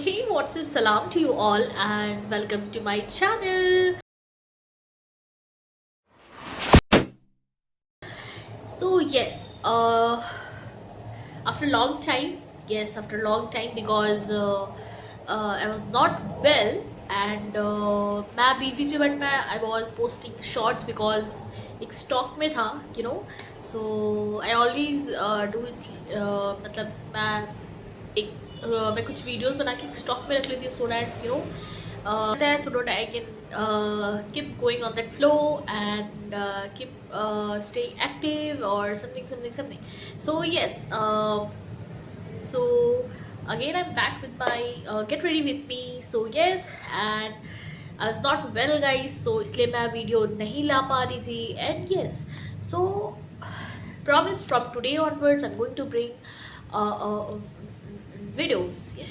Hey, what's up? Salam to you all, and welcome to my channel. So yes, after a long time, after a long time because I was not well, and मैं बीच में but मैं I was posting shorts because एक stock में था, so I always do it, मतलब मैं कुछ videos बना के स्टॉक में रख लेती हूँ so that so that I can keep going on that flow and keep staying active or something. So yes, so again I'm back with my get ready with me. So yes, and I was not well guys, so इसलिए मैं video नहीं ला पा रही थी. And yes, so promise from today onwards I'm going to bring videos. Yeah.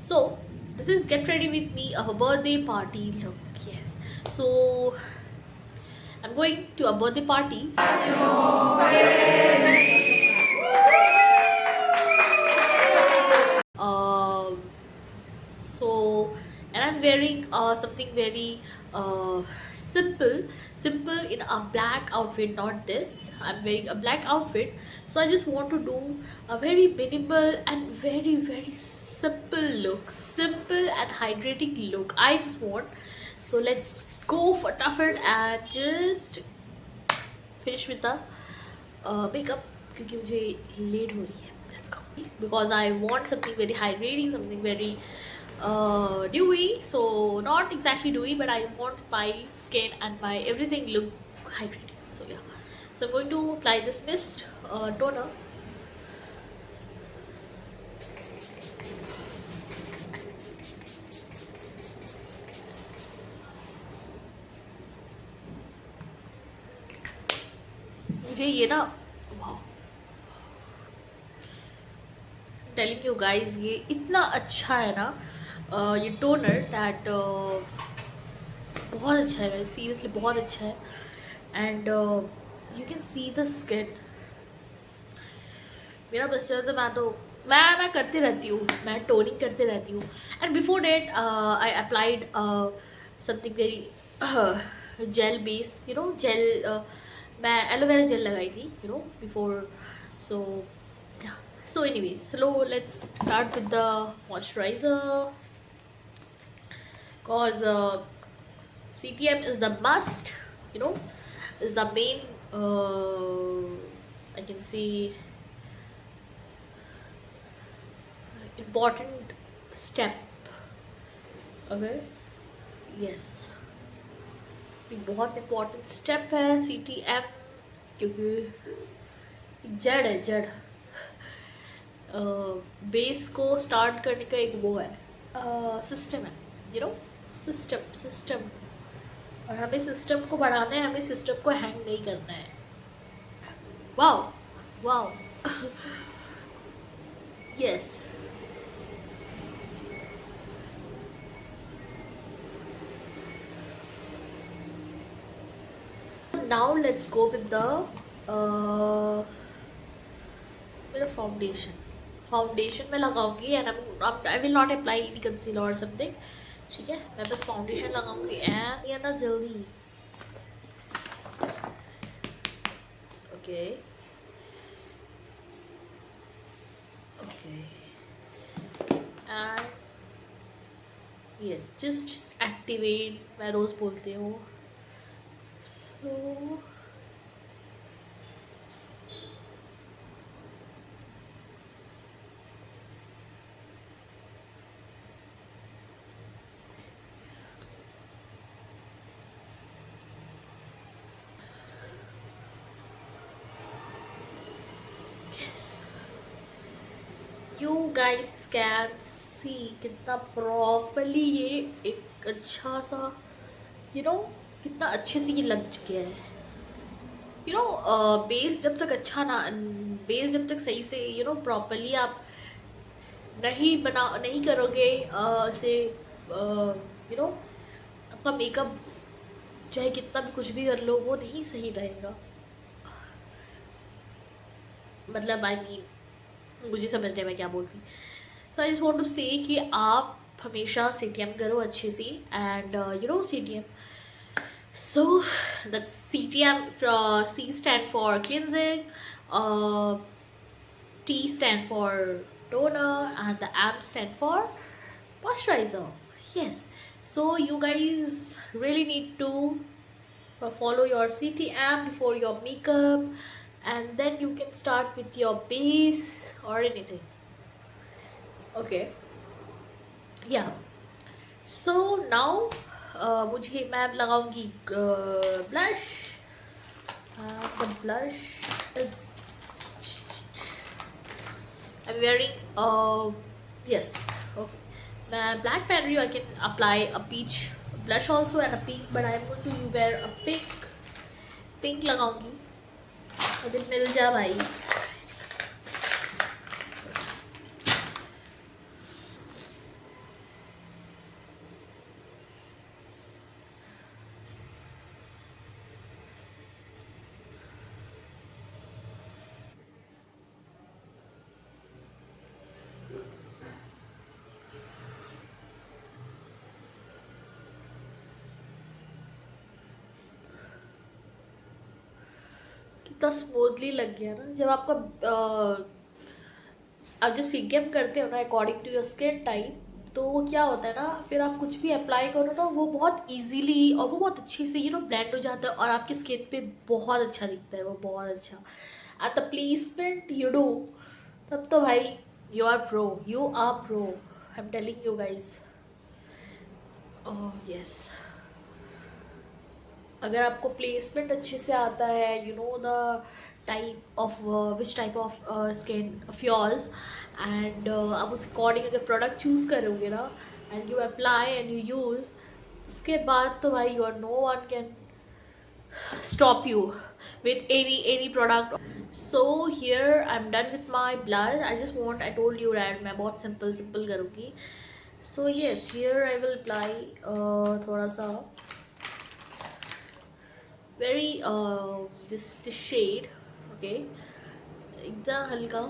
So this is get ready with me, a birthday party look. Yes. So I'm going to a birthday party. Um, so and I'm wearing something very simple, in a black outfit. Not this. I'm wearing a black outfit. So I just want to do a very minimal and very simple and hydrating look. I just want. So let's go for tougher and just finish with the makeup क्योंकि मुझे late हो रही है. Let's go because I want something very hydrating, something very dewy. So not exactly dewy, but I want my skin and my everything look hydrating. So yeah, so I'm going to apply this mist toner. मुझे ये ना telling you guys ये इतना अच्छा है ना, ये toner that बहुत अच्छा है, सीरियसली बहुत अच्छा है. And you can see the skin. मेरा बस चल तो मैं करती रहती हूँ, मैं टोनिंग करते रहती हूँ. And before that I applied something very gel base, gel. मैं एलोवेरा जेल लगाई थी, before. So so anyways, so let's start with the moisturizer because CTM is the must, is the main I can see important step. Okay, yes, ये बहुत important step है CTM क्योंकि जड़ है, जड़ बेस को स्टार्ट करने का एक वो है, सिस्टम है, सिस्टम. और हमें सिस्टम को बढ़ाना है, हमें सिस्टम को हैंग नहीं करना है. Wow wow. Yes. Now let's go with the मेरा फाउंडेशन में लगाऊंगी. And I will not apply any concealer और समथिंग. ठीक है, मैं बस फाउंडेशन लगाऊंगी. एंड ये ना जल्दी. Okay and yes, just activate, मैं रोज़ बोलती हूँ. So you guys can see कितना प्रॉपरली ये एक अच्छा सा, कितना अच्छे से ये लग चुके हैं. बेस जब तक अच्छा ना, बेस जब तक सही से प्रॉपरली आप नहीं करोगे से आपका मेकअप चाहे कितना भी कुछ भी कर लो वो नहीं सही रहेगा. मतलब आई मीन मुझे समझ रहे मैं क्या बोलती. सो आई जस्ट वांट टू से कि आप हमेशा CTM करो अच्छे से. And you know CTM. So that's CTM. C stand for cleansing, uh, T stand for toner, and the M stand for moisturizer. Yes. So you guys really need to follow your CTM before your makeup, and then you can start with your base or anything. Okay. Yeah. So now मुझे मैं लगाऊंगी blush. The blush is, I'm wearing yes, okay, मैं black पहन रही हूँ. I can apply a peach blush also and a pink, but I am going to wear a pink लगाऊंगी. मुझे मिल जा भाई. कितना स्मूथली लग गया ना. जब आपका आप जब CTM करते हो ना according to your skin type, तो वो क्या होता है ना, फिर आप कुछ भी अप्लाई करो ना वो बहुत इजीली और वो बहुत अच्छे से ब्लेंड हो जाता है और आपकी स्किन पे बहुत अच्छा दिखता है वो, बहुत अच्छा. At the placement you do, तब तो भाई you are pro. I am telling you guys. Oh yes. अगर आपको प्लेसमेंट अच्छे से आता है, the type of which type of skin of yours, and आप उस अकॉर्डिंग अगर प्रोडक्ट चूज़ करोगे ना, and you apply and you use, उसके बाद तो भाई no one can stop you with any product. So here I'm done with my blush. I told you that मैं बहुत simple करूँगी. So yes, here I will apply थोड़ा सा very this shade. Okay, एकदम हल्का.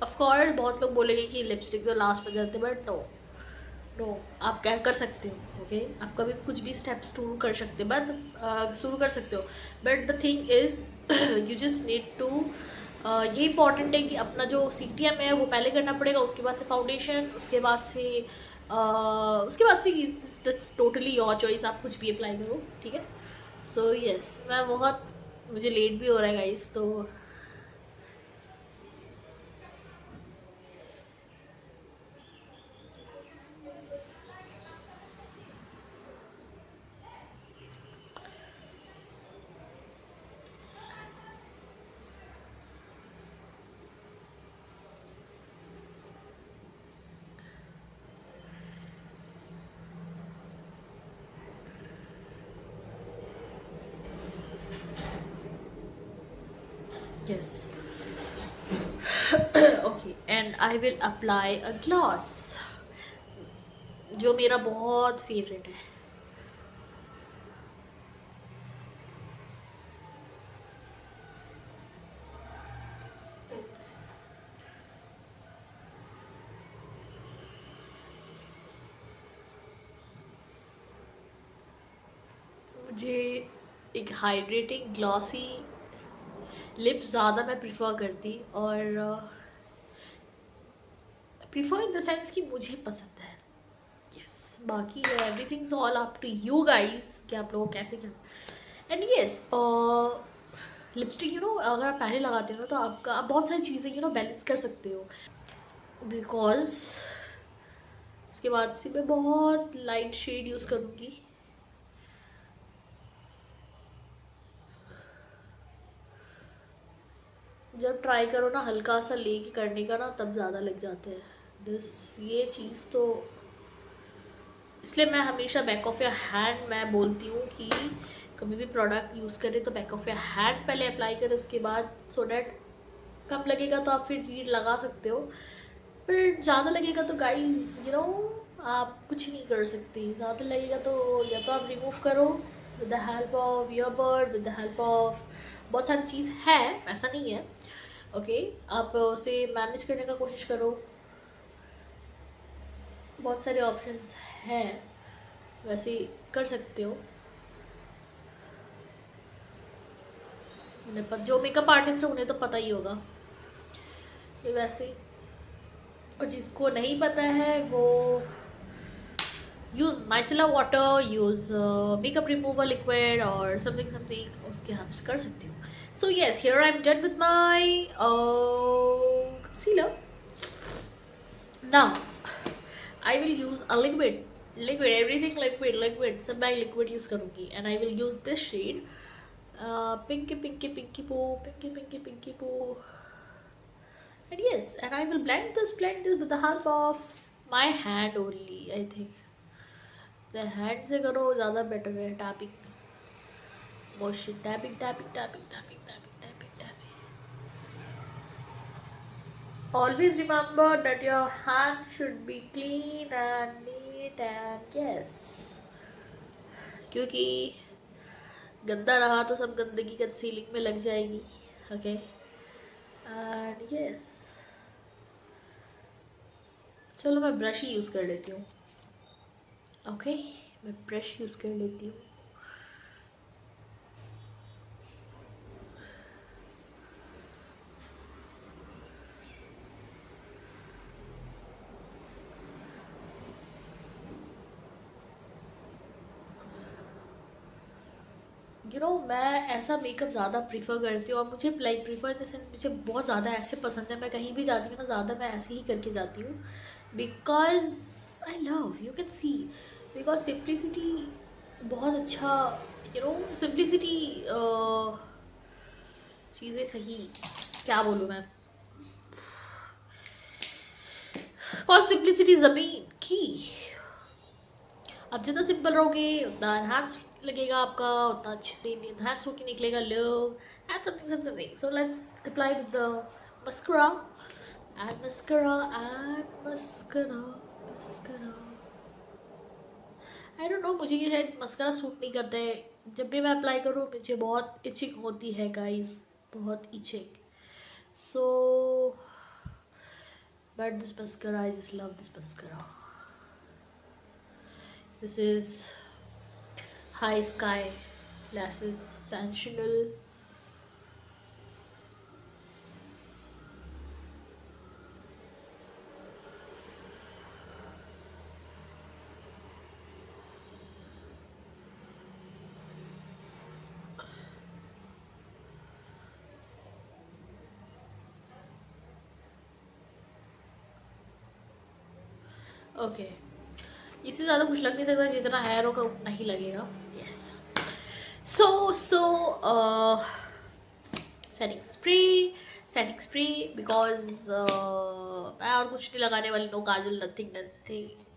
ऑफ कोर्स बहुत लोग बोलेंगे कि लिपस्टिक तो लास्ट में करते, बट नो आप क्या कर सकते हो. ओके, आप कभी कुछ भी स्टेप्स शुरू कर सकते हो, but the thing is you just need to, ये इंपॉर्टेंट है कि अपना जो CTM है वो पहले करना पड़ेगा, उसके बाद से फाउंडेशन, उसके बाद से दैट्स टोटली योर चॉइस. आप कुछ भी अप्लाई करो, ठीक है. सो यस, मुझे लेट भी हो रहा है गाइस, तो yes. Okay, and I will apply a gloss जो मेरा बहुत फेवरेट है. मुझे एक हाइड्रेटिंग ग्लॉसी लिप्स ज़्यादा मैं प्रिफर करती, और प्रिफर इन द सेंस कि मुझे पसंद है. यस, बाकी everything is all up to you guys कि आप लोग कैसे क्या. एंड यस, लिपस्टिक अगर आप पहले लगाते हो ना, तो आप बहुत सारी चीज़ें बैलेंस कर सकते हो. बिकॉज उसके बाद से मैं बहुत लाइट शेड यूज़ करूँगी. जब ट्राई करो ना हल्का सा लेके करने का ना, तब ज़्यादा लग जाते हैं ये चीज़. तो इसलिए मैं हमेशा बैक ऑफ योर हैंड मैं बोलती हूँ कि कभी भी प्रोडक्ट यूज़ करें तो बैक ऑफ योर हैंड पहले अप्लाई करें, उसके बाद, सो डैट कम लगेगा तो आप फिर रीड लगा सकते हो. पर ज़्यादा लगेगा तो गाइस आप कुछ नहीं कर सकते। ज़्यादा लगेगा तो या तो आप रिमूव करो with the help of earbud, with the help of बहुत सारी चीज़ है, ऐसा नहीं है। ओके, आप उसे मैनेज करने का कोशिश करो, बहुत सारे ऑप्शंस हैं, वैसे कर सकते हो। जो मेकअप आर्टिस्ट है उन्हें तो पता ही होगा ये वैसे, और जिसको नहीं पता है वो use micellar water, use makeup remover liquid और समथिंग समथिंग, उसके आप कर सकते हो। So yes, here I am done with my concealer. Now I will use a liquid everything liquid, सब मैं लिक्विड यूज़ करूँगी। And I will use this shade pinky pinky pinky poo, pinky pinky pinky पू। And yes, and I will blend this with the help of my hand only, I think. The hand से करो ज़्यादा better है, tapping motion, tapping. Always remember that your hand should be clean and neat and yes, क्योंकि गंदा रहा तो सब गंदगी कंसीलिंग में लग जाएगी। Okay, and yes, चलो मैं ब्रश ही यूज़ कर लेती हूँ। ओके, मैं ब्रश यूज़ कर लेती हूँ। मैं ऐसा मेकअप ज़्यादा प्रीफर करती हूँ, और मुझे like prefer in the sense मुझे बहुत ज़्यादा ऐसे पसंद है। मैं कहीं भी जाती हूँ ना, ज़्यादा मैं ऐसे ही करके जाती हूँ, because I love, you can see, because simplicity बहुत अच्छा, सिंप्लिसिटी चीज़ें सही, क्या बोलूँ मैं, कॉज सिंप्लिसिटी ज़मीन की। आप जितना सिंपल रहोगे उतना एनहांस लगेगा आपका, उतना अच्छे से एनहांस होकर निकलेगा look and something. So let's apply with the mascara and mascara I don't know, मुझे ये शायद मस्करा सूट नहीं करता है। जब भी मैं अप्लाई करूँ मुझे बहुत इचिंग होती है गाइस, बहुत itching. So but this mascara, I just love this mascara. This is High Sky Lashes Sensational. Okay. इससे ज़्यादा कुछ लग नहीं सकता, जितना हेयर होगा उतना ही लगेगा। Yes, so setting spray because मैं और कुछ नहीं लगाने वाली, no kajal, nothing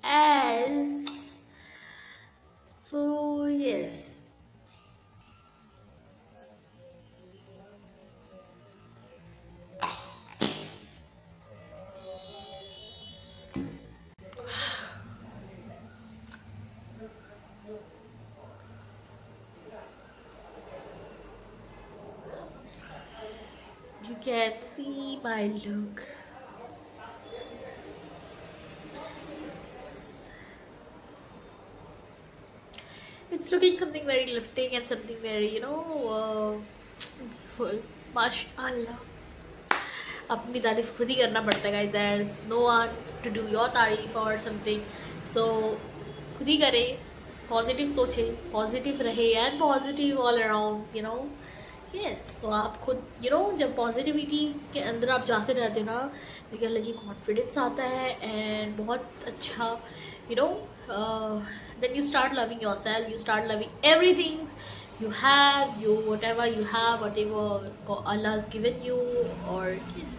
else. So yes, you can see my look. It's looking something very lifting and something very, beautiful. Mashallah. अपनी तारीफ खुद ही करना पड़ता है guys, there is no one to do your तारीफ और समथिंग। सो खुद ही करें, पॉजिटिव सोचें, पॉजिटिव रहे and positive all around, yes. So आप खुद जब पॉजिटिविटी के अंदर आप जाते रहते हो ना, तो क्या लगी कॉन्फिडेंस आता है एंड बहुत अच्छा, then you start loving yourself, you start loving everything you have, whatever Allah has given you, or yes.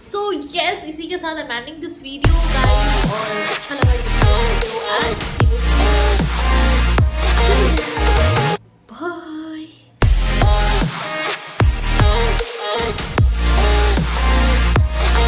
So yes, इसी के साथ I'm ending this video guys, और अच्छा लगा